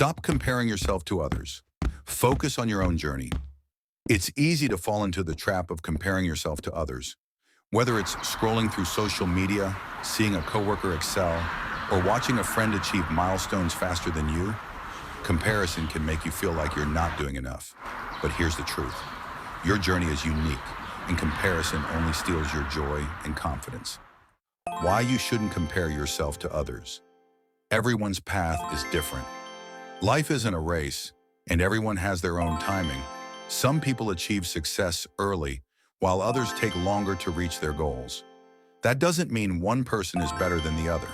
Stop comparing yourself to others. Focus on your own journey. It's easy to fall into the trap of comparing yourself to others. Whether it's scrolling through social media, seeing a coworker excel, or watching a friend achieve milestones faster than you, comparison can make you feel like you're not doing enough. But here's the truth. Your journey is unique, and comparison only steals your joy and confidence. Why you shouldn't compare yourself to others. Everyone's path is different. Life isn't a race, and everyone has their own timing. Some people achieve success early, while others take longer to reach their goals. That doesn't mean one person is better than the other.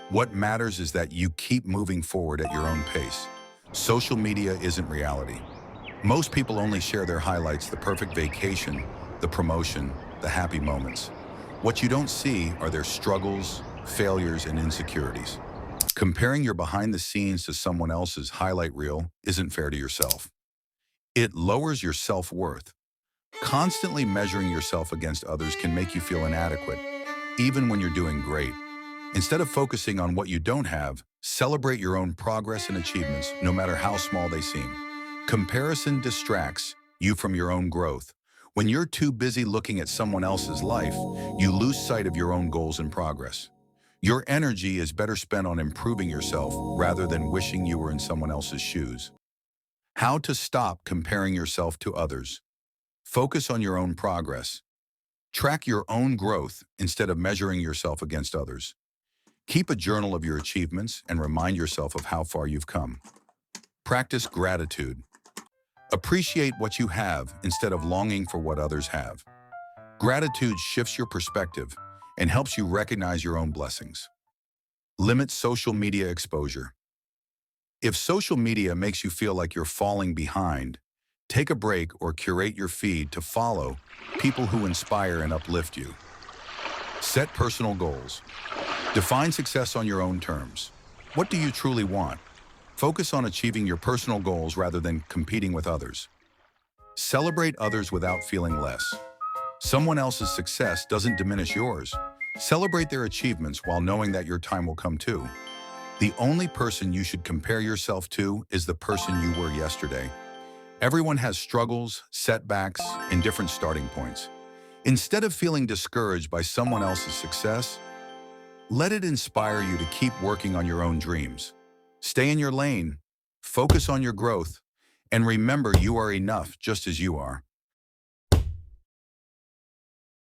What matters is that you keep moving forward at your own pace. Social media isn't reality. Most people only share their highlights, the perfect vacation, the promotion, the happy moments. What you don't see are their struggles, failures, and insecurities. Comparing your behind the scenes to someone else's highlight reel isn't fair to yourself. It lowers your self-worth. Constantly measuring yourself against others can make you feel inadequate, even when you're doing great. Instead of focusing on what you don't have, celebrate your own progress and achievements, no matter how small they seem. Comparison distracts you from your own growth. When you're too busy looking at someone else's life, you lose sight of your own goals and progress. Your energy is better spent on improving yourself rather than wishing you were in someone else's shoes. How to stop comparing yourself to others. Focus on your own progress. Track your own growth instead of measuring yourself against others. Keep a journal of your achievements and remind yourself of how far you've come. Practice gratitude. Appreciate what you have instead of longing for what others have. Gratitude shifts your perspective and helps you recognize your own blessings. Limit social media exposure. If social media makes you feel like you're falling behind, take a break or curate your feed to follow people who inspire and uplift you. Set personal goals. Define success on your own terms. What do you truly want? Focus on achieving your personal goals rather than competing with others. Celebrate others without feeling less. Someone else's success doesn't diminish yours. Celebrate their achievements while knowing that your time will come too. The only person you should compare yourself to is the person you were yesterday. Everyone has struggles, setbacks, and different starting points. Instead of feeling discouraged by someone else's success, let it inspire you to keep working on your own dreams. Stay in your lane, focus on your growth, and remember you are enough just as you are.